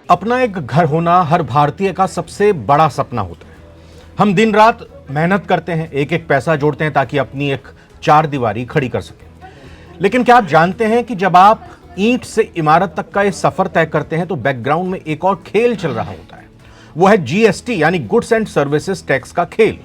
अपना एक घर होना हर भारतीय का सबसे बड़ा सपना होता है। हम दिन रात मेहनत करते हैं, एक एक पैसा जोड़ते हैं ताकि अपनी एक चार दीवारी खड़ी कर सकें। लेकिन क्या आप जानते हैं कि जब आप ईंट से इमारत तक का ये सफर तय करते हैं तो बैकग्राउंड में एक और खेल चल रहा होता है। वो है जीएसटी यानी गुड्स एंड सर्विसेज टैक्स का खेल।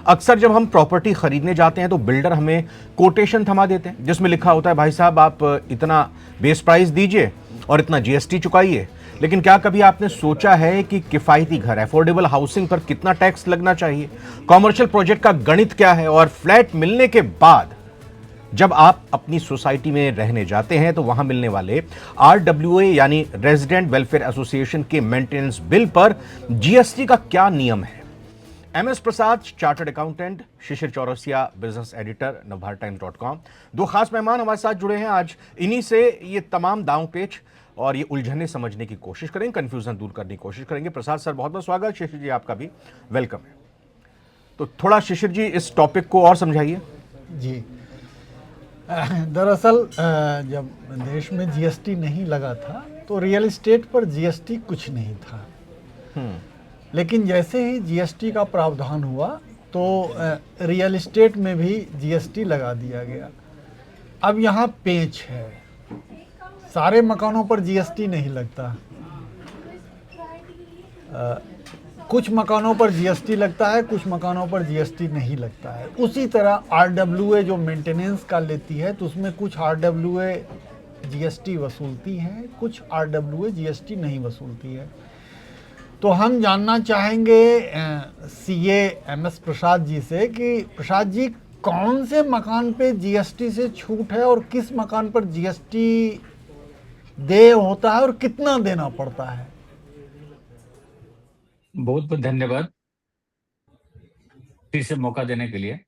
अक्सर जब हम प्रॉपर्टी खरीदने जाते हैं तो बिल्डर हमें कोटेशन थमा देते हैं जिसमें लिखा होता है, भाई साहब आप इतना बेस प्राइस दीजिए और इतना जीएसटी चुकाइए। लेकिन क्या कभी आपने सोचा है कि किफायती घर, अफोर्डेबल हाउसिंग पर कितना टैक्स लगना चाहिए? कॉमर्शियल प्रोजेक्ट का गणित क्या है? और फ्लैट मिलने के बाद जब आप अपनी सोसाइटी में रहने जाते हैं तो वहां मिलने वाले आरडब्ल्यूए यानी रेजिडेंट वेलफेयर एसोसिएशन के मेंटेनेंस बिल पर जीएसटी का क्या नियम है? एमएस प्रसाद, चार्टर्ड अकाउंटेंट, शिशिर चौरसिया, बिजनेस एडिटर, navbharattimes.com, दो खास मेहमान हमारे साथ जुड़े हैं। आज इन्हीं से ये तमाम दांव पेच और ये उलझने समझने की कोशिश करेंगे, कंफ्यूजन दूर करने की कोशिश करेंगे। प्रसाद सर, बहुत बहुत स्वागत। शिशिर जी, आपका भी वेलकम है। तो थोड़ा शिशिर जी इस टॉपिक को और समझाइए। जी, दरअसल जब देश में जीएसटी नहीं लगा था तो रियल एस्टेट पर जीएसटी कुछ नहीं था। लेकिन जैसे ही जीएसटी का प्रावधान हुआ तो रियल एस्टेट में भी जीएसटी लगा दिया गया। अब यहाँ पेंच है, सारे मकानों पर जीएसटी नहीं लगता। कुछ मकानों पर जीएसटी लगता है, कुछ मकानों पर जीएसटी नहीं लगता है। उसी तरह आरडब्ल्यूए जो मेंटेनेंस का लेती है तो उसमें कुछ आरडब्ल्यूए जीएसटी वसूलती है, कुछ आरडब्ल्यूए जीएसटी नहीं वसूलती है। तो हम जानना चाहेंगे सीए एमएस प्रसाद जी से कि प्रसाद जी, कौन से मकान पे जीएसटी से छूट है और किस मकान पर जीएसटी देय होता है और कितना देना पड़ता है? बहुत बहुत धन्यवाद फिर से मौका देने के लिए।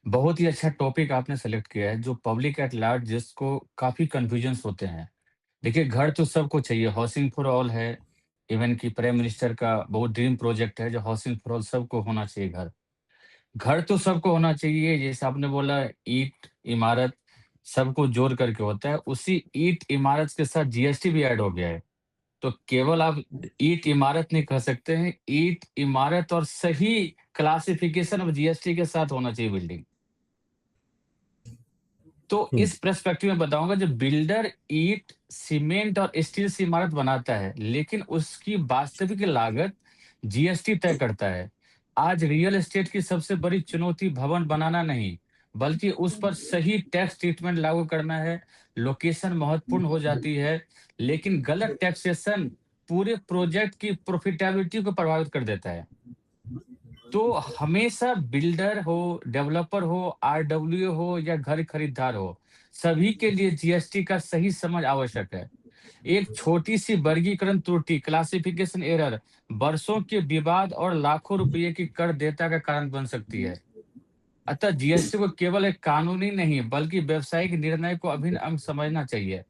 बहुत ही अच्छा टॉपिक आपने सेलेक्ट किया है जो पब्लिक एट लार्ज जिसको काफी कंफ्यूजन्स होते हैं। देखिए, घर तो सबको चाहिए, हाउसिंग फॉर ऑल है। इवन कि प्राइम मिनिस्टर का बहुत ड्रीम प्रोजेक्ट है जो हाउसिंग फॉर ऑल, सबको होना चाहिए घर। घर तो सबको होना चाहिए, जैसे आपने बोला ईंट इमारत सबको जोड़ करके होता है, उसी ईंट इमारत के साथ जीएसटी भी ऐड हो गया है। तो केवल आप ईंट इमारत नहीं कह सकते हैं, ईंट इमारत और सही क्लासिफिकेशन ऑफ जीएसटी के साथ होना चाहिए बिल्डिंग। तो इस पर्सपेक्टिव में बताऊंगा, जब बिल्डर ईंट सीमेंट और स्टील से इमारत बनाता है लेकिन उसकी वास्तविक लागत जीएसटी तय करता है। आज रियल एस्टेट की सबसे बड़ी चुनौती भवन बनाना नहीं, बल्कि उस पर सही टैक्स ट्रीटमेंट लागू करना है। लोकेशन महत्वपूर्ण हो जाती है, लेकिन गलत टैक्सेशन पूरे प्रोजेक्ट की प्रॉफिटेबिलिटी को प्रभावित कर देता है। तो हमेशा बिल्डर हो, डेवलपर हो, आरडब्ल्यू हो या घर खरीदार हो, सभी के लिए जीएसटी का सही समझ आवश्यक है। एक छोटी सी वर्गीकरण त्रुटि, क्लासिफिकेशन एरर, वर्षों के विवाद और लाखों रुपए की कर देयता का कारण बन सकती है। अतः जीएसटी को केवल एक कानूनी नहीं बल्कि व्यवसायिक निर्णय को अभिन्न अंग समझना चाहिए।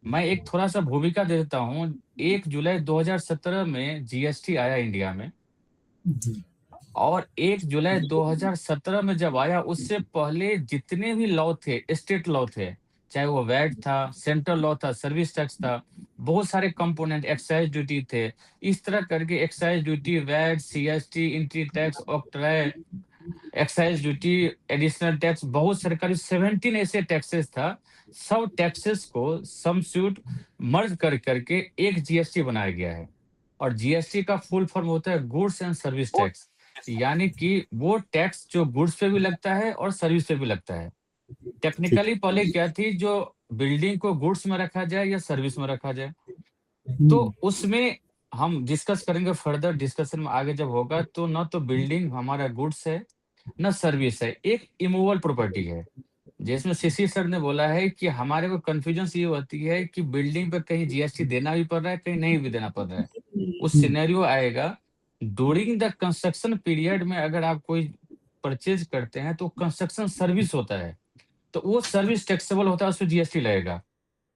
मैं एक थोड़ा सा भूमिका दे देता हूँ। 1 जुलाई 2017 में जीएसटी आया इंडिया में, और 1 जुलाई 2017 में जब आया उससे पहले जितने भी लॉ थे, स्टेट लॉ थे, चाहे वो वैट था, सेंट्रल लॉ था, सर्विस टैक्स था, बहुत सारे कंपोनेंट, एक्साइज ड्यूटी थे, इस तरह करके excise duty, VAT, CST, entry tax, octroi, excise duty, additional tax, बहुत सरकारी 17 ऐसे टैक्सेस था। सब टैक्सेस को समस्यूट मर्ज कर करके एक जीएसटी बनाया गया है। और जीएसटी का फुल फॉर्म होता है गुड्स एंड सर्विस टैक्स, यानी कि वो टैक्स जो गुड्स पे भी लगता है और सर्विस पे भी लगता है। टेक्निकली पहले क्या थी, जो बिल्डिंग को गुड्स में रखा जाए या सर्विस में रखा जाए, तो उसमें हम डिस्कस करेंगे। फर्दर डिस्कशन में आगे जब होगा तो न तो बिल्डिंग हमारा गुड्स है न सर्विस है, एक इमूवेबल प्रॉपर्टी है। जिसमें सीसी सर ने बोला है कि हमारे को कंफ्यूजन ये होती है कि बिल्डिंग पे कहीं जीएसटी देना भी पड़ रहा है, कहीं नहीं भी देना पड़ रहा है। उस सिनेरियो आएगा ड्यूरिंग द कंस्ट्रक्शन पीरियड में, अगर आप कोई परचेज करते हैं तो कंस्ट्रक्शन सर्विस होता है, तो वो सर्विस टैक्सेबल होता है, उस पर जीएसटी लगेगा।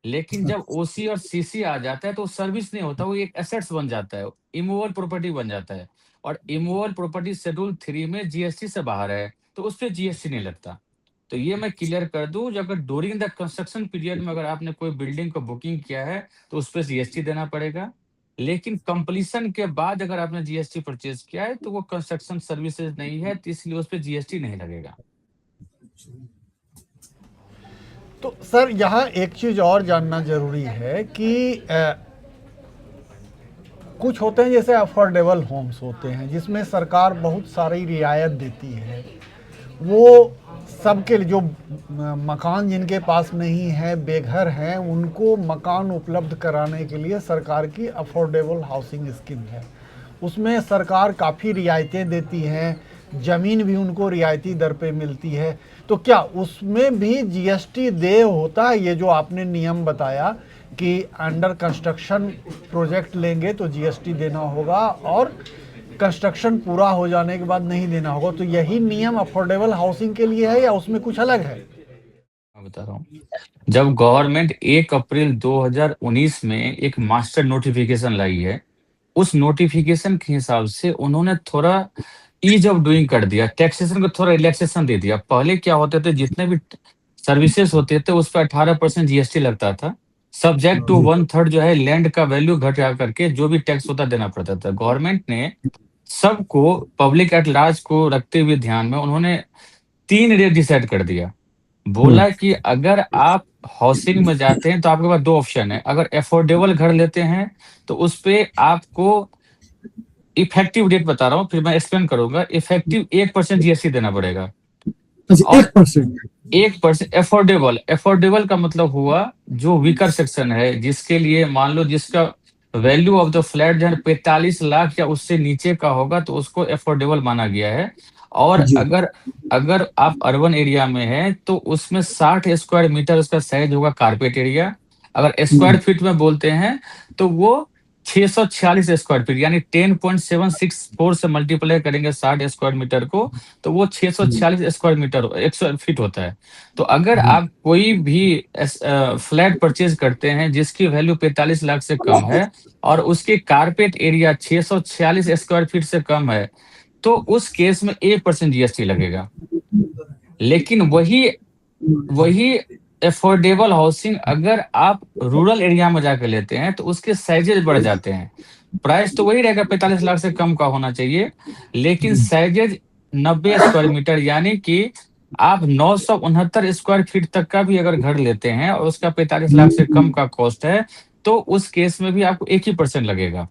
लेकिन जब ओसी और सीसी आ जाता है तो सर्विस नहीं होता, वो एक एसेट्स बन जाता है, इमूवेबल प्रॉपर्टी बन जाता है। और इमूवेबल प्रॉपर्टी शेड्यूल 3 में जीएसटी से बाहर है, तो उस पर जीएसटी नहीं लगता। तो ये मैं क्लियर कर दूं, जो अगर ड्यूरिंग द कंस्ट्रक्शन पीरियड में अगर आपने कोई बिल्डिंग को बुकिंग किया है तो उस पर जीएसटी देना पड़ेगा। लेकिन कंप्लीशन के बाद अगर आपने जीएसटी परचेज किया है तो वो कंस्ट्रक्शन सर्विसेज नहीं है, तो इसलिए उस पर जीएसटी नहीं लगेगा। तो सर यहाँ एक चीज और जानना जरूरी है कि कुछ होते हैं जैसे अफोर्डेबल होम्स होते हैं जिसमें सरकार बहुत सारी रियायत देती है, वो सबके लिए जो मकान जिनके पास नहीं है, बेघर हैं, उनको मकान उपलब्ध कराने के लिए सरकार की अफोर्डेबल हाउसिंग स्कीम है। उसमें सरकार काफ़ी रियायतें देती हैं, ज़मीन भी उनको रियायती दर पे मिलती है। तो क्या उसमें भी जीएसटी देय होता है? ये जो आपने नियम बताया कि अंडर कंस्ट्रक्शन प्रोजेक्ट लेंगे तो जीएसटी देना होगा और कंस्ट्रक्शन पूरा हो जाने के बाद नहीं देना होगा, तो यही नियम अफोर्डेबल हाउसिंग के लिए है या उसमें कुछ अलग है? मैं बता रहा हूँ, जब गवर्नमेंट 1 अप्रैल 2019 में एक मास्टर नोटिफिकेशन लाई है, उस नोटिफिकेशन के हिसाब से उन्होंने थोड़ा ईज ऑफ डूइंग कर दिया, टैक्सेशन को थोड़ा रिलैक्सेशन दे दिया। पहले क्या होते थे, जितने भी सर्विसेज होते थे उस पर 18% जीएसटी लगता था, सब्जेक्ट टू 1/3 जो है लैंड का वैल्यू घट जा करके जो भी टैक्स होता देना पड़ता था। गवर्नमेंट ने सबको, पब्लिक एट लार्ज को रखते हुए ध्यान में, उन्होंने 3 रेट डिसाइड कर दिया। बोला कि अगर आप हाउसिंग में जाते हैं तो आपके पास 2 ऑप्शन है। अगर अफोर्डेबल घर लेते हैं तो उस पे आपको इफेक्टिव रेट बता रहा हूँ, फिर मैं एक्सप्लेन करूंगा, इफेक्टिव 1% जीएसटी देना पड़ेगा। अच्छा, और 1%? 1% अफोर्डेबल, अफोर्डेबल का मतलब हुआ जो वीकर सेक्शन है, जिसके लिए मान लो जिसका वैल्यू ऑफ द फ्लैट जो है 45 लाख या उससे नीचे का होगा तो उसको अफोर्डेबल माना गया है। और जी। अगर अगर आप अर्बन एरिया में हैं तो उसमें 60 स्क्वायर मीटर उसका साइज होगा कारपेट एरिया। अगर स्क्वायर फीट में बोलते हैं तो वो 646 स्क्वायर फीट, यानी 10.764 से मल्टीप्लाई करेंगे 60 स्क्वायर मीटर को तो वो 646 स्क्वायर मीटर 100 फीट होता है। तो अगर आप कोई भी फ्लैट परचेज करते हैं जिसकी वैल्यू 45 लाख से कम है और उसकी कारपेट एरिया 646 स्क्वायर फीट से कम है, तो उस केस में 1% जीएसटी लगेगा। लेकिन वही वही अफोर्डेबल हाउसिंग अगर आप रूरल एरिया में जाकर लेते हैं तो उसके साइजेज बढ़ जाते हैं। प्राइस तो वही रहेगा, 45 लाख से कम का होना चाहिए, लेकिन साइजेज 90 स्क्वायर मीटर, यानी कि आप 969 स्क्वायर फीट तक का भी अगर घर लेते हैं और उसका 45 लाख से कम का कॉस्ट है, तो उस केस में भी आपको 1% लगेगा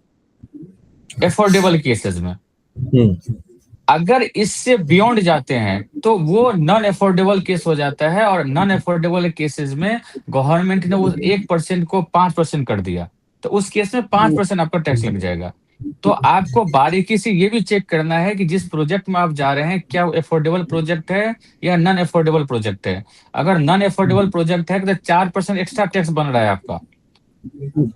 अफोर्डेबल केसेस में। अगर इससे बियॉन्ड जाते हैं तो वो नॉन अफोर्डेबल केस हो जाता है, और नॉन अफोर्डेबल केसेस में गवर्नमेंट ने उस 1% को 5% कर दिया, तो उस केस में 5% आपका टैक्स लग जाएगा। तो आपको बारीकी से ये भी चेक करना है कि जिस प्रोजेक्ट में आप जा रहे हैं क्या वो अफोर्डेबल प्रोजेक्ट है या नॉन अफोर्डेबल प्रोजेक्ट है। अगर नॉन अफोर्डेबल प्रोजेक्ट है तो 4% एक्स्ट्रा टैक्स बन रहा है आपका,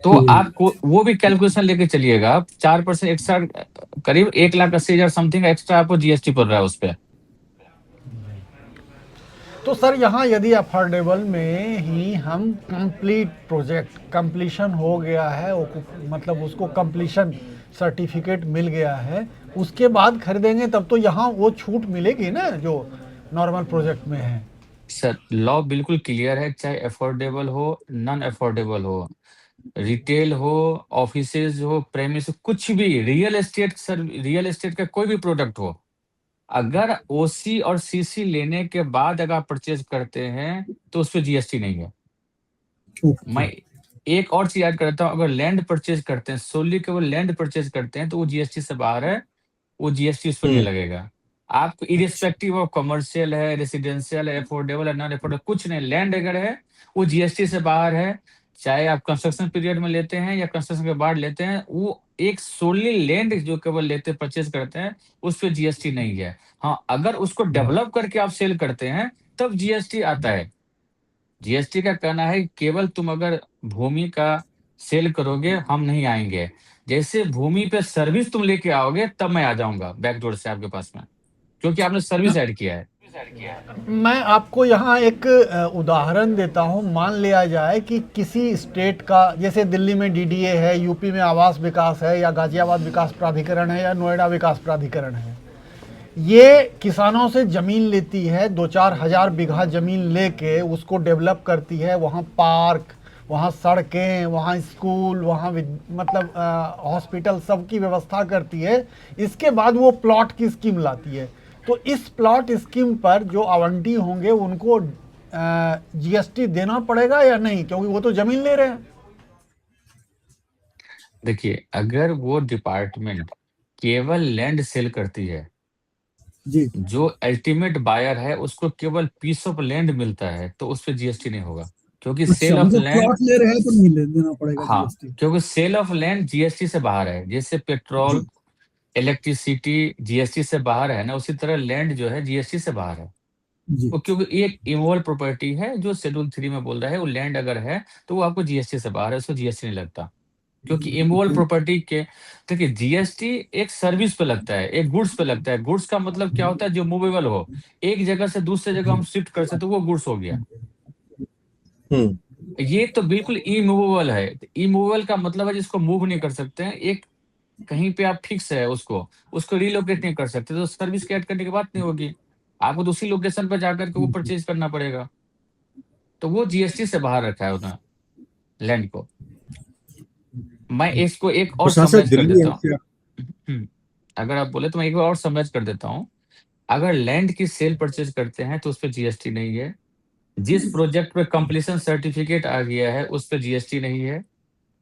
तो आपको वो भी कैलकुलेशन लेके चलिएगा। 4% एक्स्ट्रा, करीब 1,80,000 समथिंग एक्स्ट्रा आपको जीएसटी पड़ रहा है उस पर। तो सर यहाँ यदि अफोर्डेबल में ही हम कंप्लीट प्रोजेक्ट कंप्लीशन हो गया है, मतलब उसको कंप्लीशन सर्टिफिकेट मिल गया है, उसके बाद खरीदेंगे तब तो यहाँ वो छूट मिलेगी ना जो नॉर्मल प्रोजेक्ट में है? सर लॉ बिल्कुल क्लियर है, चाहे अफोर्डेबल हो नॉन अफोर्डेबल हो, रिटेल हो, ऑफिसेज हो, प्रेमिस हो, कुछ भी real estate, sir real estate का कोई भी प्रोडक्ट हो, अगर ओसी और सीसी लेने के बाद अगर आप परचेज करते हैं तो उस पर जीएसटी नहीं है। मैं एक और चीज ऐड करता हूँ, अगर लैंड परचेज करते हैं, सोली केवल लैंड परचेज करते हैं तो वो जीएसटी से बाहर है, वो जीएसटी उस पर नहीं लगेगा। आपको इरिस्पेक्टिव ऑफ कमर्शियल है, रेसिडेंशियल है, अफोर्डेबल है, नॉन अफोर्डेबल, कुछ नहीं, लैंड अगर है वो जीएसटी से बाहर है। चाहे आप कंस्ट्रक्शन पीरियड में लेते हैं या कंस्ट्रक्शन के बाद लेते हैं, वो एक सोली लैंड जो केवल लेते परचेज करते हैं उस पर जीएसटी नहीं है। हाँ, अगर उसको डेवलप करके आप सेल करते हैं तब जीएसटी आता है। जीएसटी का कहना है केवल तुम अगर भूमि का सेल करोगे हम नहीं आएंगे, जैसे भूमि पे सर्विस तुम लेके आओगे तब मैं आ जाऊंगा बैकडोर से आपके पास में, क्योंकि आपने सर्विस ऐड किया है। मैं आपको यहाँ एक उदाहरण देता हूँ। मान लिया जाए कि किसी स्टेट का, जैसे दिल्ली में डीडीए है, यूपी में आवास विकास है, या गाजियाबाद विकास प्राधिकरण है, या नोएडा विकास प्राधिकरण है, ये किसानों से ज़मीन लेती है, 2-4 हज़ार बीघा ज़मीन लेके उसको डेवलप करती है, वहाँ पार्क, वहाँ सड़कें, वहाँ स्कूल, वहाँ मतलब हॉस्पिटल सबकी व्यवस्था करती है। इसके बाद वो प्लॉट की स्कीम लाती है। तो इस प्लॉट स्कीम पर जो आवंटी होंगे उनको जीएसटी देना पड़ेगा या नहीं, क्योंकि वो तो जमीन ले रहे हैं। देखिए, अगर वो डिपार्टमेंट केवल लैंड सेल करती है, जी। जो अल्टीमेट बायर है उसको केवल पीस ऑफ लैंड मिलता है, तो उस पे जीएसटी नहीं होगा, क्योंकि अच्छा, सेल ऑफ मतलब लैंड, प्लॉट ले रहे हैं तो नहीं देना पड़ेगा हाँ, जीएसटी। क्योंकि सेल ऑफ लैंड जीएसटी से बाहर है। जैसे पेट्रोल, जी। इलेक्ट्रिसिटी जीएसटी से बाहर है ना, उसी तरह लैंड जो है जीएसटी से बाहर है। जी। वो क्योंकि ये एक इमूवेबल प्रॉपर्टी है, जो शेड्यूल 3 में बोल रहा है, वो लैंड अगर है तो वो आपको जीएसटी से बाहर है, उसको जीएसटी नहीं लगता। क्योंकि इमूवेबल प्रॉपर्टी के, देखिए, जीएसटी एक सर्विस पे लगता है, एक गुड्स पे लगता है। गुड्स का मतलब क्या होता है? जो मूवेबल हो, एक जगह से दूसरे जगह हम शिफ्ट कर सकते, तो वो गुड्स हो गया। हम्म। ये तो बिल्कुल इमूवेबल है। इमूवेबल का मतलब है जिसको मूव नहीं कर सकते हैं। एक कहीं पे आप फिक्स है उसको, उसको रिलोकेट नहीं कर सकते, तो सर्विस के ऐड करने की बात नहीं होगी। आपको दूसरी लोकेशन पे जाकर के वो परचेज करना पड़ेगा। तो वो जीएसटी से बाहर रखा है उतना लैंड को। मैं इसको एक तो और सांसद समराइज कर दिल्ली देता हूँ। एनसीआर। हम्म, अगर आप बोले तो मैं एक बार और समराइज कर देता हूँ। अगर लैंड की सेल परचेज करते हैं तो उस पर जीएसटी नहीं है। जिस प्रोजेक्ट पे कंप्लीशन सर्टिफिकेट आ गया है उस पर जीएसटी नहीं है।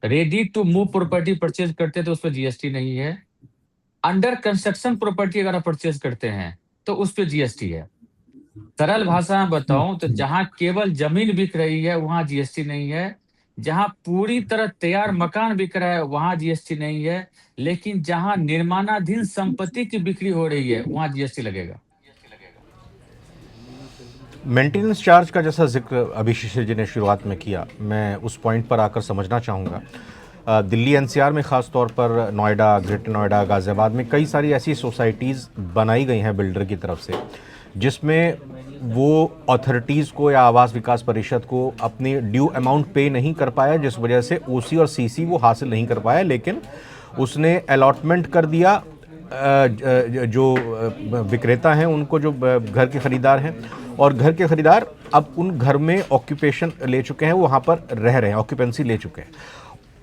Ready to move property purchase करते हैं तो उस पर जीएसटी नहीं है। अंडर कंस्ट्रक्शन प्रॉपर्टी अगर आप परचेज करते हैं तो उस पर जीएसटी है। सरल भाषा में बताऊं तो जहां केवल जमीन बिक रही है वहां जीएसटी नहीं है। जहां पूरी तरह तैयार मकान बिक रहा है वहां जीएसटी नहीं है। लेकिन जहां निर्माणाधीन संपत्ति की बिक्री हो रही है वहां जीएसटी लगेगा। मेंटेनेंस चार्ज का जैसा जिक्र अभी शिशिर जी ने शुरुआत में किया, मैं उस पॉइंट पर आकर समझना चाहूँगा। दिल्ली एनसीआर में ख़ास तौर पर नोएडा, ग्रेटर नोएडा, गाज़ियाबाद में कई सारी ऐसी सोसाइटीज़ बनाई गई हैं बिल्डर की तरफ से, जिसमें वो अथॉरिटीज़ को या आवास विकास परिषद को अपनी ड्यू अमाउंट पे नहीं कर पाया, जिस वजह से ओसी और सीसी वो हासिल नहीं कर पाया। लेकिन उसने अलॉटमेंट कर दिया जो विक्रेता हैं उनको, जो घर के ख़रीदार हैं, और घर के ख़रीदार अब उन घर में ऑक्यूपेशन ले चुके हैं, वो वहाँ पर रह रहे हैं, ऑक्यूपेंसी ले चुके हैं।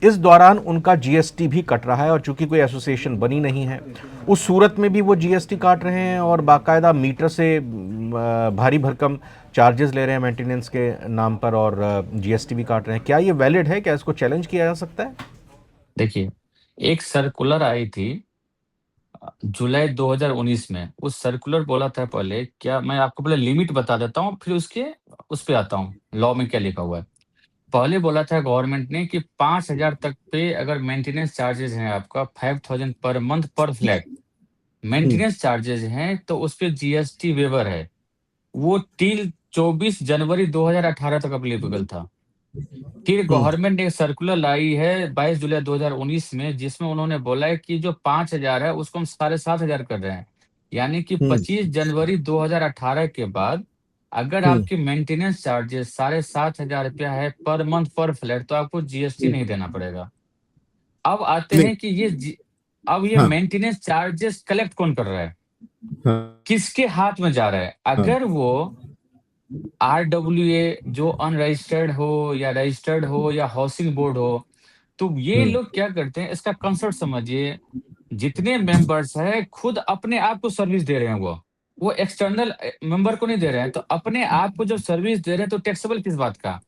इस दौरान उनका जीएसटी भी कट रहा है, और चूंकि कोई एसोसिएशन बनी नहीं है उस सूरत में भी वो जीएसटी काट रहे हैं, और बाकायदा मीटर से भारी भरकम चार्जेस ले रहे हैं मेंटेनेंस के नाम पर, और जीएसटी भी काट रहे हैं। क्या ये वैलिड है? क्या इसको चैलेंज किया जा सकता है? देखिए, एक सर्कुलर आई थी जुलाई 2019 में। उस सर्कुलर बोला था, पहले क्या, मैं आपको पहले लिमिट बता देता हूँ फिर उसके उस पे आता हूँ लॉ में क्या लिखा हुआ है। पहले बोला था गवर्नमेंट ने कि 5,000 तक पे अगर मेंटेनेंस चार्जेस हैं आपका 5,000 पर मंथ पर फ्लैट मेंटेनेंस चार्जेस हैं, तो उस पे जीएसटी वेवर है। वो टिल 24 जनवरी 2018 तक अप्लीकेबल था। फिर गवर्नमेंट ने एक सर्कुलर लाई है 22 जुलाई 2019 में, जिसमें उन्होंने बोला है कि जो 5,000 है उसको हम 7,500 कर रहे हैं। यानी कि 25 जनवरी 2018 के बाद अगर आपकी मेंटेनेंस चार्जेस 7,500 रुपया है पर मंथ पर फ्लैट, तो आपको जीएसटी नहीं देना पड़ेगा। अब आते नहीं। हैं कि अब ये हाँ। मेंटेनेंस चार्जेस कलेक्ट कौन कर रहा है, हाँ। किसके हाथ में जा रहा है? हाँ। अगर वो आरडब्ल्यूए जो अनरजिस्टर्ड हो या रजिस्टर्ड हो या हाउसिंग बोर्ड हो, तो ये लोग क्या करते हैं, इसका कंसेप्ट समझिए। जितने मेंबर्स है खुद अपने आप को सर्विस दे रहे हैं, वो एक्सटर्नल मेंबर को नहीं दे रहे हैं। तो अपने आप को जब सर्विस दे रहे हैं तो टैक्सेबल किस बात का?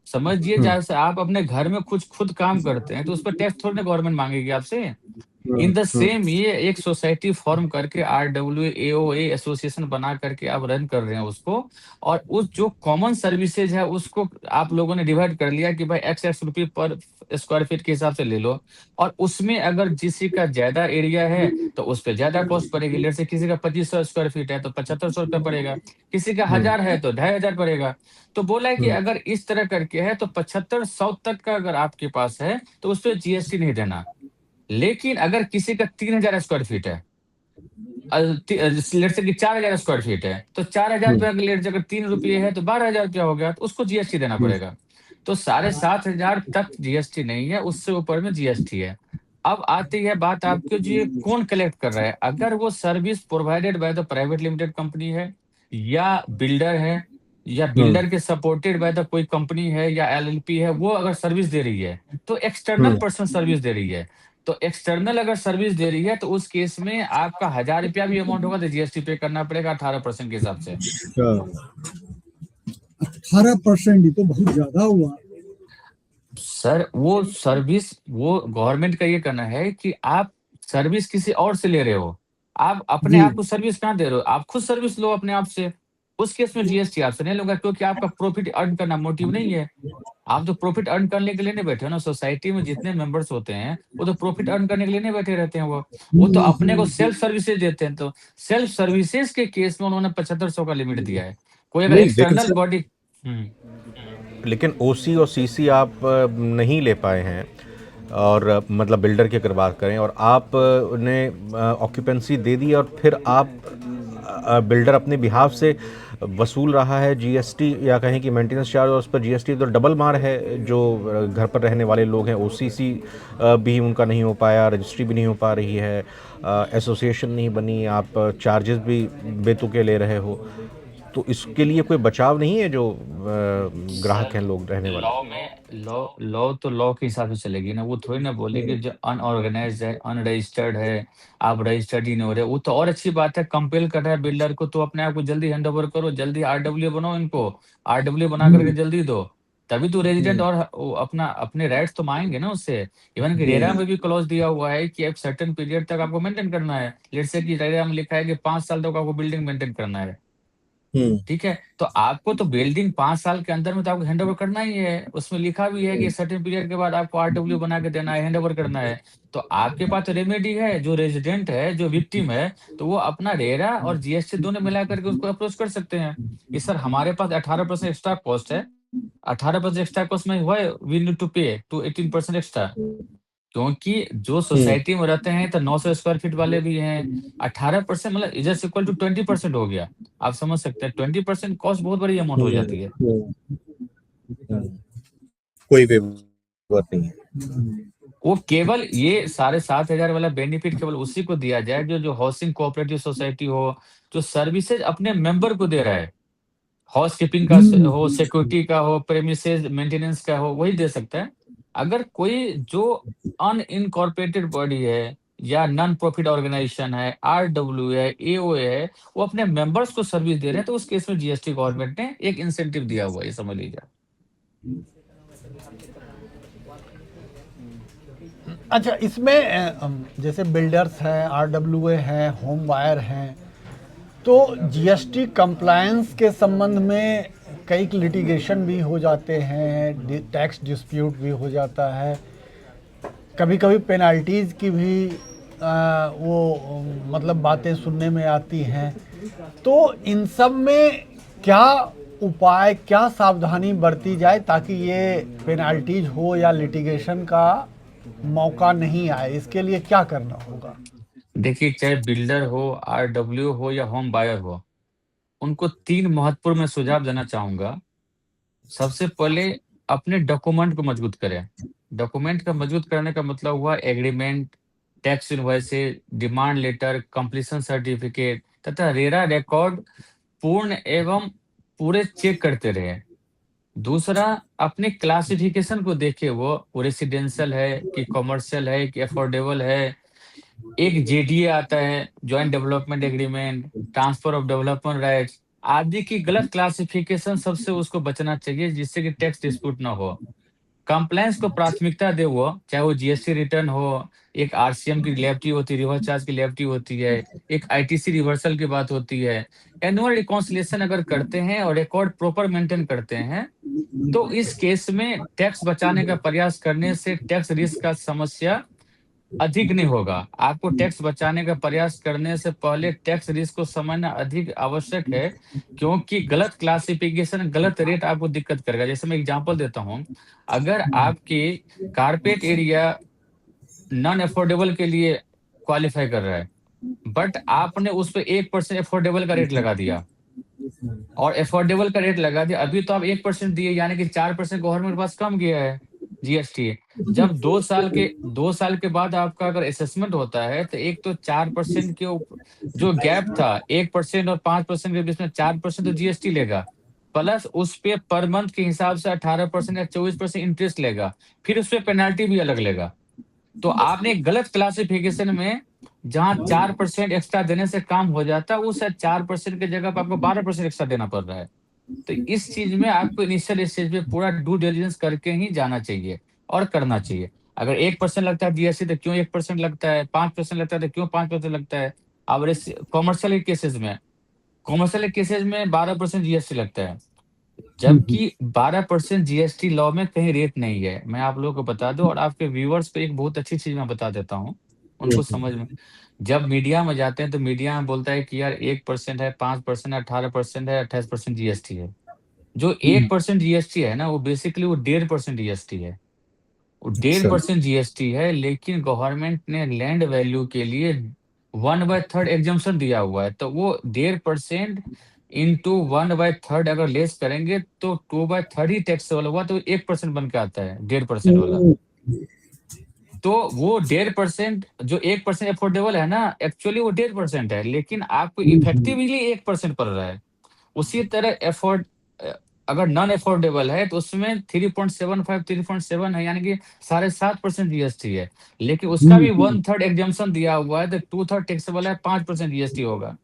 समझिए, जैसे आप अपने घर में कुछ खुद काम करते हैं तो उस पर टैक्स थोड़ी ना गवर्नमेंट मांगेगी आपसे। इन द सेम, ये एक सोसाइटी फॉर्म करके आरडब्ल्यू एसोसिएशन बना करके आप रन कर रहे हैं उसको। और उस जो कॉमन सर्विसेज है उसको आप लोगों ने डिवाइड कर लिया कि भाई एक्स एक्स रुपये पर स्क्वायर फीट के हिसाब से ले लो। और उसमें अगर किसी का ज्यादा एरिया है तो उस पर ज्यादा कॉस्ट पड़ेगी। जैसे किसी का 2,500 स्क्वायर फीट है तो 7,500 रुपया पड़ेगा। किसी का 1,000 है तो 2,500 पड़ेगा। तो बोला है कि अगर इस तरह करके है तो 75-100 तक का अगर आपके पास है तो उस पर जीएसटी नहीं देना। लेकिन अगर किसी का 3,000 स्क्वायर फीट है, लेट से कि 4,000 स्क्वायर फीट है, तो 4,000 रुपया का लेट, अगर 3 रुपये है तो 12,000 रुपया हो गया, तो उसको जीएसटी देना पड़ेगा। तो 7,500 तक जीएसटी नहीं है, उससे ऊपर में जीएसटी है। अब आती है बात आपके, जो ये कौन कलेक्ट कर रहा है। अगर वो service provided by the private limited company है, या बिल्डर है, या बिल्डर के सपोर्टेड बाय द कोई कंपनी है या एलएलपी है, वो अगर सर्विस दे रही है तो एक्सटर्नल पर्सन सर्विस दे रही है। तो एक्सटर्नल अगर सर्विस दे रही है तो उस केस में आपका 1000 रुपया भी अमाउंट होगा तो जीएसटी पे करना पड़ेगा 18% के हिसाब से। 18%, ये तो बहुत ज्यादा हुआ। सर वो सर्विस, वो गवर्नमेंट का ये कहना है कि आप सर्विस किसी और से ले रहे हो, आप अपने जी आप को सर्विस कहाँ दे रहे हो, आप खुद सर्विस लो अपने आप से। उस केस में जीएसटी आपसे नहीं लूंगा, क्योंकि आपका प्रॉफिट अर्न करना मोटिव नहीं है। आप तो प्रॉफिट अर्न करने के लिए नहीं बैठे हो ना। सोसाइटी में जितने मेंबर्स होते हैं वो तो प्रॉफिट अर्न करने के लिए नहीं बैठे रहते हैं। वो तो अपने को सेल्फ सर्विसेज देते हैं। तो सेल्फ सर्विसेज के केस में उन्होंने 7500 का लिमिट दिया है। कोई अगर नहीं, लेकिन एक्सटर्नल सर, बॉडी लेकिन ओसी और सीसी आप नहीं ले पाए हैं, और मतलब बिल्डर की अगर बात करें, और आप ने ऑक्यूपेंसी दे दी, और फिर आप बिल्डर अपने बिहाफ से वसूल रहा है जीएसटी, या कहें कि मेंटेनेंस चार्ज, और उस पर जीएसटी, तो डबल मार है। जो घर पर रहने वाले लोग हैं, ओसीसी भी उनका नहीं हो पाया, रजिस्ट्री भी नहीं हो पा रही है, एसोसिएशन नहीं बनी, आप चार्जेस भी बेतुके ले रहे हो। तो इसके लिए कोई बचाव नहीं है जो ग्राहक हैं, लोग रहने वाले? लॉ में लॉ तो लॉ के हिसाब से चलेगी ना। वो थोड़ी ना बोलेगी जो अनऑर्गेनाइज्ड है, अनरजिस्टर्ड है, आप रजिस्टर्ड ही नहीं हो रहे। वो तो और अच्छी बात है, कंपेल कर रहा है बिल्डर को, तो अपने आप को जल्दी हैंड ओवर करो, जल्दी आरडब्ल्यू बनाओ, इनको आरडब्ल्यू बना करके जल्दी दो, तभी तो रेजिडेंट और वो अपना अपने राइट्स तो मांगेंगे ना उससे। इवन कि रेरा में भी क्लॉज दिया हुआ है कि एक सर्टेन पीरियड तक आपको मेंटेन करना है। लेट्स से कि रेरा में लिखा है कि 5 साल तक आपको बिल्डिंग मेंटेन करना है, ठीक है। तो आपको तो बिल्डिंग 5 साल के अंदर में तो आपको हैंड ओवर करना ही है। उसमें लिखा भी है कि सर्टेन पीरियड के बाद आपको आरडब्ल्यू बना के देना है, हैंड ओवर करना है। तो आपके पास तो रेमेडी है, जो रेजिडेंट है, जो विक्टिम है, तो वो अपना रेरा और जीएसटी दोनों मिला करके उसको अप्रोच कर सकते हैं कि सर हमारे पास 18% एक्स्ट्रा कॉस्ट है। 18% एक्स्ट्रा कॉस्ट में हुआ है, वी नीड टू पे टू 18% एक्स्ट्रा। क्योंकि जो सोसाइटी में रहते हैं तो 900 स्क्वायर फीट वाले भी हैं। 18% मतलब इज इक्वल टू 20% हो गया। आप समझ सकते हैं 20% कॉस्ट बहुत बड़ी अमाउंट हो जाती है। कोई विवत नहीं है। वो केवल ये 7,500 वाला बेनिफिट केवल उसी को दिया जाए जो जो हाउसिंग कोऑपरेटिव सोसाइटी हो, जो सर्विसेज अपने मेंबर को दे रहा है, हाउस कीपिंग का हो, सिक्योरिटी का हो, प्रेमिसेस मेंटेनेंस का हो, वही दे सकता है। अगर कोई जो अनइनकॉर्पोरेटेड बॉडी है या नॉन प्रॉफिट ऑर्गेनाइजेशन है, आरडब्ल्यू है, एओए है, वो अपने मेंबर्स को सर्विस दे रहे हैं, तो उस केस में जीएसटी गवर्नमेंट ने एक इंसेंटिव दिया हुआ है, ये समझ लीजिए। अच्छा, इसमें जैसे बिल्डर्स हैं, आरडब्ल्यूए हैं, होम बायर हैं, तो जीएसटी कंप्लायंस के संबंध में कई लिटिगेशन भी हो जाते हैं, टैक्स डिस्प्यूट भी हो जाता है, कभी कभी पेनल्टीज़ की भी वो मतलब बातें सुनने में आती हैं। तो इन सब में क्या उपाय, क्या सावधानी बरती जाए ताकि ये पेनल्टीज हो या लिटिगेशन का मौका नहीं आए, इसके लिए क्या करना होगा? देखिए, चाहे बिल्डर हो, आरडब्ल्यू हो या होम बायर हो, उनको 3 महत्वपूर्ण मैं सुझाव देना चाहूंगा। सबसे पहले अपने डॉक्यूमेंट को मजबूत करें। डॉक्यूमेंट का मजबूत करने का मतलब हुआ agreement, tax invoices, demand letter, completion certificate तथा रेरा रिकॉर्ड पूर्ण एवं पूरे चेक करते रहे। दूसरा, अपने क्लासिफिकेशन को देखे, वो रेसिडेंशियल है कि कॉमर्शियल है कि अफोर्डेबल है। एक जेडीए आता है, joint development agreement, transfer of development rights आदि की गलत क्लासिफिकेशन सबसे उसको बचना चाहिए, जिससे कि टैक्स डिस्प्यूट ना हो। कंप्लायंस को प्राथमिकता दे, वो चाहे वो जीएसटी रिटर्न हो, एक आरसीएम की लेविटी होती है, रिवर्स चार्ज की लेविटी होती है, एक आईटीसी रिवर्सल की बात होती है। एनुअल रिकॉन्सिलिएशन अगर करते हैं और रिकॉर्ड प्रॉपर मेंटेन करते हैं, तो इस केस में टैक्स बचाने का प्रयास करने से टैक्स रिस्क का समस्या अधिक नहीं होगा। आपको टैक्स बचाने का प्रयास करने से पहले टैक्स रिस्क को समझना अधिक आवश्यक है, क्योंकि गलत क्लासिफिकेशन, गलत रेट आपको दिक्कत करेगा। जैसे मैं एग्जांपल देता हूं, अगर आपकी कारपेट एरिया नॉन अफोर्डेबल के लिए क्वालिफाई कर रहा है, बट आपने उस पर 1% अफोर्डेबल का रेट लगा दिया, और अफोर्डेबल का रेट लगा दिया, अभी तो आप 1% दिए, यानी कि 4% गवर्नमेंट के पास कम गया है जीएसटी। जब 2 साल के बाद आपका अगर असेसमेंट होता है, तो एक तो 4% के जो गैप था, 1% और 5% के बीच में 4% तो जीएसटी लेगा। प्लस उस पे पर मंथ के हिसाब से 18% या 24% इंटरेस्ट लेगा, फिर उस पे पेनाल्टी भी अलग लेगा। तो आपने एक गलत क्लासिफिकेशन में, जहां 4% एक्स्ट्रा देने से काम हो जाता है, उस 4% की जगह पर आपको 12% एक्स्ट्रा देना पड़ रहा है। तो इस चीज में आपको इनिशियल स्टेज पे पूरा ड्यू डिलिजेंस करके ही जाना चाहिए और करना चाहिए। अगर 1% लगता है जीएसटी तो क्यों 1% लगता है, 5% लगता है तो क्यों 5% लगता है। अब कॉमर्शियल केसेस में, 12% जीएसटी लगता है, जबकि 12% जीएसटी लॉ में कहीं रेट नहीं है। मैं आप लोगों को बता दूं, और आपके व्यूअर्स को एक बहुत अच्छी चीज मैं बता देता हूँ, उनको समझ में। जब मीडिया में जाते हैं तो मीडिया में बोलता है कि यार 1% है, 5% है, 18% है, 28% जीएसटी है। जो 1% जीएसटी है ना, वो बेसिकली वो 1.5% जीएसटी है। वो डेढ़ अच्छा। परसेंट जीएसटी है, लेकिन गवर्नमेंट ने लैंड वैल्यू के लिए 1/3 एग्जाम्पशन दिया हुआ है। तो वो 1.5% इंटू 1/3 अगर लेस करेंगे तो 2/3 ही टैक्सेबल हुआ, तो 1% बन के आता है 1.5% वाला। तो वो 1.5%, जो 1% अफोर्डेबल है ना, एक्चुअली वो 1.5% है, लेकिन आपको इफेक्टिवली 1% पड़ रहा है। उसी तरह अगर नॉन अफोर्डेबल है तो उसमें 3.75 3.7 है, यानी कि 7.5% जीएसटी है, लेकिन उसका भी 1/3 एग्जाम्पशन दिया हुआ है, तो 2/3 टैक्सेबल है, 5% जीएसटी होगा।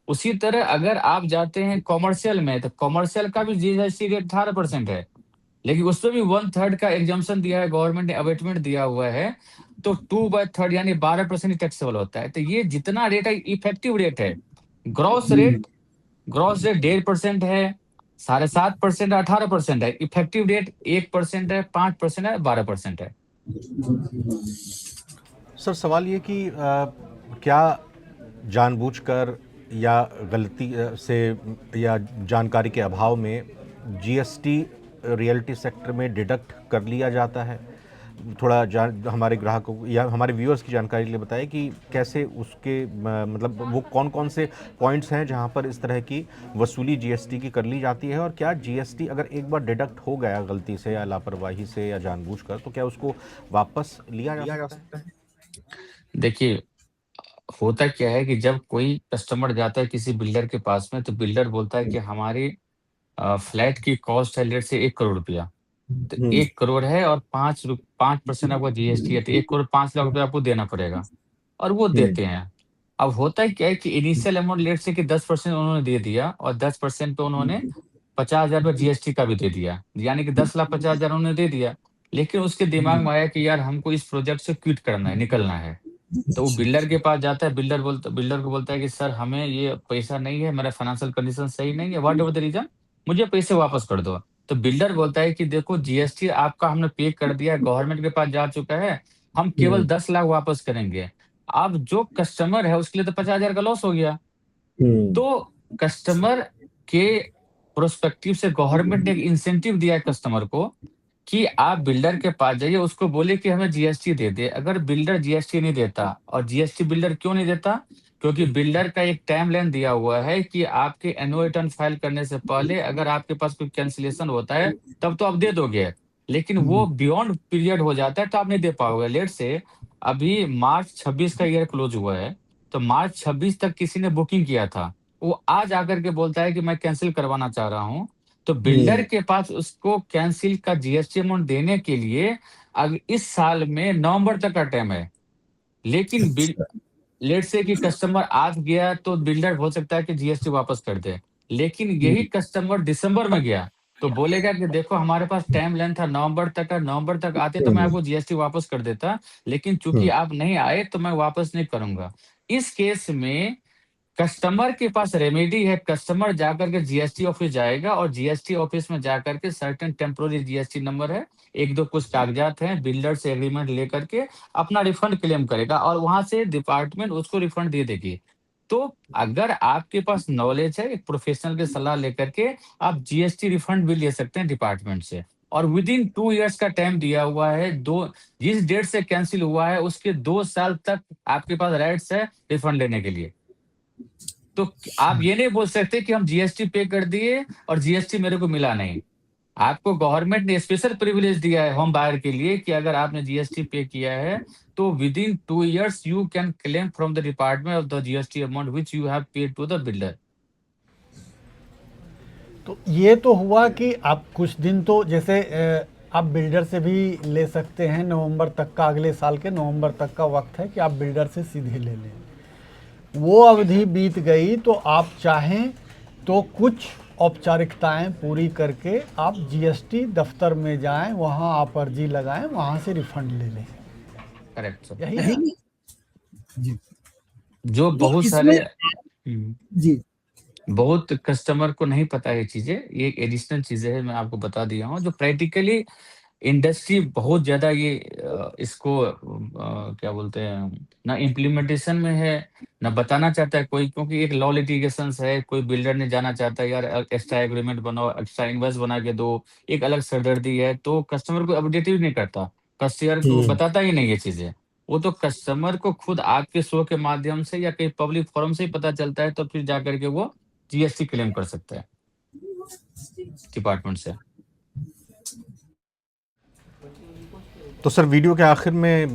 उसी तरह अगर आप जाते हैं कॉमर्शियल में, तो कॉमर्शियल का भी जीएसटी रेट 18% है, लेकिन उसमें भी 1/3 का एग्जाम्पशन दिया है, गवर्नमेंट ने अबेटमेंट दिया हुआ है। तो 2/3 यानी 12% टैक्सेबल होता है। तो ये जितना रेट है इफेक्टिव रेट है। ग्रॉस रेट 1.5% है, 7.5% 18% है, इफेक्टिव रेट 1% है, 5% है, 12% है। सर सवाल ये कि क्या जानबूझकर या गलती से या जानकारी के अभाव में जीएसटी रियल्टी सेक्टर में डिडक्ट कर लिया जाता है? थोड़ा हमारे ग्राहकों को या हमारे व्यूअर्स की जानकारी के लिए बताएं कि कैसे उसके मतलब वो कौन कौन से पॉइंट्स हैं जहां पर इस तरह की वसूली जीएसटी की कर ली जाती है, और क्या जीएसटी अगर एक बार डिडक्ट हो गया गलती से या लापरवाही से या जानबूझकर, तो क्या उसको वापस लिया जा सकता है? देखिए, होता क्या है कि जब कोई कस्टमर जाता है किसी बिल्डर के पास में, तो बिल्डर बोलता है कि हमारी फ्लैट की कॉस्ट है लेट से 1 करोड़ रुपया। तो हम्म 1 करोड़ है और 5% आपका जीएसटी है, तो 1 करोड़ 5 लाख रुपया आपको देना पड़ेगा, और वो हम्म देते हैं। अब होता है क्या है कि इनिशियल अमाउंट लेट से कि 10% उन्होंने दे दिया, और 10% पे उन्होंने 50,000 जीएसटी का भी दे दिया, यानी कि 10,50,000 उन्होंने दे दिया। लेकिन उसके दिमाग में आया कि यार हमको इस प्रोजेक्ट से क्विट करना है, निकलना है। तो वो बिल्डर के पास जाता है, बिल्डर को बोलता है कि सर हमें ये पैसा नहीं है, मेरा फाइनेंशियल कंडीशन सही नहीं है, व्हाट एवर द रीजन, मुझे पैसे वापस कर दो। तो बिल्डर बोलता है कि देखो जीएसटी आपका हमने पे कर दिया, गवर्नमेंट के पास जा चुका है, हम केवल 10 लाख वापस करेंगे। अब जो कस्टमर है उसके लिए तो 50,000 का लॉस हो गया। हम्म तो कस्टमर के प्रोस्पेक्टिव से गवर्नमेंट ने एक इंसेंटिव दिया है कस्टमर को, कि आप बिल्डर के पास जाइए, उसको बोलिए कि हमें जीएसटी दे दे। अगर बिल्डर जीएसटी नहीं देता, और जीएसटी बिल्डर क्यों नहीं देता, क्योंकि बिल्डर का एक टाइम लाइन दिया हुआ है कि आपके एनुअल रिटर्न फाइल करने से पहले अगर आपके पास कोई कैंसिलेशन होता है तब तो आप दे दोगे, लेकिन वो बियॉन्ड पीरियड हो जाता है तो आप नहीं दे पाओगे। लेट से अभी मार्च 26 का ईयर क्लोज हुआ है, तो मार्च 26 तक किसी ने बुकिंग किया था, वो आज आकर के बोलता है कि मैं कैंसिल करवाना चाह रहा हूँ। तो बिल्डर हम्म के पास उसको कैंसिल का जीएसटी अमाउंट देने के लिए अब इस साल में नवंबर तक का टाइम है। लेकिन अच्छा। लेट से कि कस्टमर आज गया तो बिल्डर हो सकता है कि जीएसटी वापस कर दे, लेकिन यही कस्टमर दिसंबर में गया तो बोलेगा कि देखो हमारे पास टाइम लाइन था नवंबर तक का, नवंबर तक आते तो मैं हम्म आपको जीएसटी वापस कर देता, लेकिन चूंकि हम्म आप नहीं आए तो मैं वापस नहीं करूंगा। इस केस में कस्टमर के पास रेमेडी है, कस्टमर जाकर के जीएसटी ऑफिस जाएगा, और जीएसटी ऑफिस में जाकर के सर्टेन टेम्पोररी जीएसटी नंबर है, एक दो कुछ कागजात हैं, बिल्डर से एग्रीमेंट लेकर के अपना रिफंड क्लेम करेगा, और वहां से डिपार्टमेंट उसको रिफंड दे देगी। तो अगर आपके पास नॉलेज है, एक प्रोफेशनल की सलाह लेकर के आप जीएसटी रिफंड भी ले सकते हैं डिपार्टमेंट से, और विद इन 2 इयर्स का टाइम दिया हुआ है। दो, जिस डेट से कैंसिल हुआ है उसके 2 साल तक आपके पास राइट्स है रिफंड लेने के लिए। तो आप ये नहीं बोल सकते कि हम जीएसटी पे कर दिए और जीएसटी मेरे को मिला नहीं। आपको गवर्नमेंट ने स्पेशल प्रिविलेज दिया है होम बायर के लिए, कि अगर आपने जीएसटी पे किया है तो within 2 years you can claim from the department of the GST amount which you have paid to the builder. तो ये तो हुआ कि आप कुछ दिन तो जैसे आप बिल्डर से भी ले सकते हैं, नवंबर तक का, अगले साल के नवंबर तक का वक्त है कि आप बिल्डर से सीधे ले लें। वो अवधि बीत गई तो आप चाहें तो कुछ औपचारिकताएं पूरी करके आप जीएसटी दफ्तर में जाएं, वहां आप अर्जी लगाएं, वहां से रिफंड ले लें। Correct sir. यही है। जी जो तो बहुत इसमें सारे जी बहुत कस्टमर को नहीं पता ये चीजें, ये एक एडिशनल चीजें है, मैं आपको बता दिया हूँ जो प्रैक्टिकली इंडस्ट्री बहुत ज्यादा ये इसको क्या बोलते हैं ना इम्प्लीमेंटेशन में है ना बताना चाहता है कोई, क्योंकि एक लॉ लिटिगेशन है। कोई बिल्डर ने जाना चाहता है यार एक्स्ट्रा एग्रीमेंट बनाओ, एक्स्ट्रा इनवॉइस बना के दो, एक अलग सरदर्दी है, तो कस्टमर को अपडेट भी नहीं करता, कस्टमर को बताता ही नहीं ये चीजें। वो तो कस्टमर को खुद आपके शो के माध्यम से या कहीं पब्लिक फोरम से ही पता चलता है, तो फिर जाकर के वो जीएसटी क्लेम कर सकता है डिपार्टमेंट से। तो सर वीडियो के आखिर में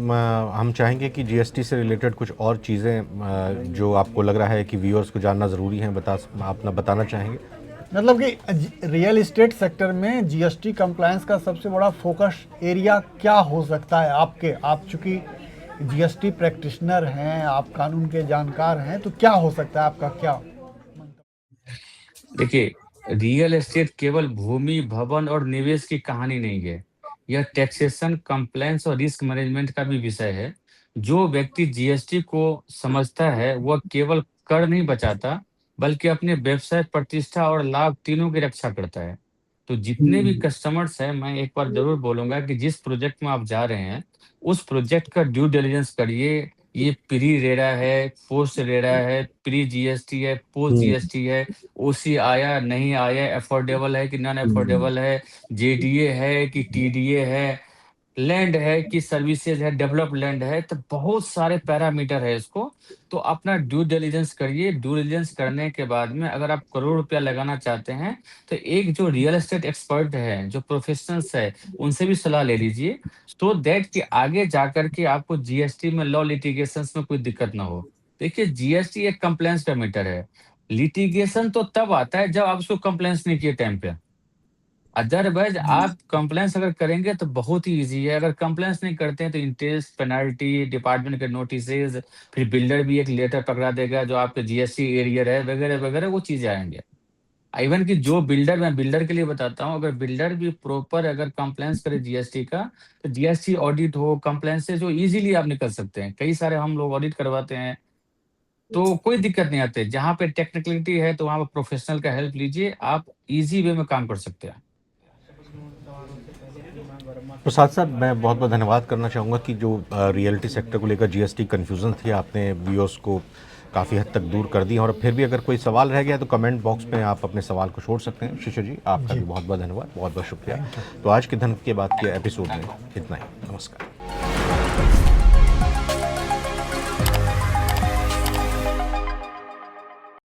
हम चाहेंगे कि जीएसटी से रिलेटेड कुछ और चीज़ें जो आपको लग रहा है कि व्यूअर्स को जानना ज़रूरी है आप बताना चाहेंगे। मतलब कि रियल एस्टेट सेक्टर में जीएसटी कंप्लायंस का सबसे बड़ा फोकस एरिया क्या हो सकता है आपके, आप चूंकि जीएसटी प्रैक्टिशनर हैं, आप कानून के जानकार हैं, तो क्या हो सकता है आपका क्या? देखिए, रियल एस्टेट केवल भूमि, भवन और निवेश की कहानी नहीं है, यह टैक्सेशन, कंप्लायंस और रिस्क मैनेजमेंट का भी विषय है। जो व्यक्ति जीएसटी को समझता है वह केवल कर नहीं बचाता, बल्कि अपने व्यवसाय, प्रतिष्ठा और लाभ तीनों की रक्षा करता है। तो जितने भी कस्टमर्स हैं, मैं एक बार जरूर बोलूंगा कि जिस प्रोजेक्ट में आप जा रहे हैं उस प्रोजेक्ट का ड्यू डिलिजेंस करिए। ये प्री रेरा है, पोस्ट रेरा है, प्री जीएसटी है, पोस्ट जीएसटी है, ओसी आया नहीं आया, अफोर्डेबल है कि नॉन अफोर्डेबल है, जेडीए है कि टीडीए है, लैंड है कि सर्विसेज है, डेवलप लैंड है, तो बहुत सारे पैरामीटर है इसको। तो अपना ड्यू डिलिजेंस करिए। ड्यू डिलिजेंस करने के बाद में अगर आप करोड़ रुपया लगाना चाहते हैं तो एक जो रियल एस्टेट एक्सपर्ट है, जो प्रोफेशनल्स है, उनसे भी सलाह ले लीजिए, सो दैट कि आगे जाकर के आपको जीएसटी में, लॉ लिटिगेशंस में कोई दिक्कत ना हो। देखिए, जीएसटी एक कंप्लायंस का मैटर है, लिटिगेशन तो तब आता है जब आप उसको कंप्लायंस नहीं किए टाइम पे। अदरवाइज आप कंप्लायंस अगर करेंगे तो बहुत ही इजी है, अगर कंप्लायंस नहीं करते हैं तो इंटरेस्ट, पेनल्टी, डिपार्टमेंट के नोटिसेज, फिर बिल्डर भी एक लेटर पकड़ा देगा जो आपके जीएसटी एरियर है, वगैरह वगैरह, वो चीजें आएंगे। इवन कि जो बिल्डर, मैं बिल्डर के लिए बताता हूँ, अगर बिल्डर भी प्रॉपर अगर कंप्लायंस करे जीएसटी का, तो जीएसटी ऑडिट हो, कंप्लायंस से जो इजीली आप निकल सकते हैं। कई सारे हम लोग ऑडिट करवाते हैं तो कोई दिक्कत नहीं आती। जहाँ पे टेक्निकलिटी है तो वहाँ पे प्रोफेशनल का हेल्प लीजिए, आप इजी वे में काम कर सकते हैं। प्रसाद साहब, मैं बहुत बहुत धन्यवाद करना चाहूँगा कि जो रियल्टी सेक्टर को लेकर जीएसटी कन्फ्यूज़न थी, आपने व्यूअर्स को काफ़ी हद तक दूर कर दी। और फिर भी अगर कोई सवाल रह गया तो कमेंट बॉक्स में आप अपने सवाल को छोड़ सकते हैं। शिशु जी, आपका भी बहुत बहुत धन्यवाद, बहुत बहुत शुक्रिया। तो आज के धन के बाद के एपिसोड में इतना ही। नमस्कार।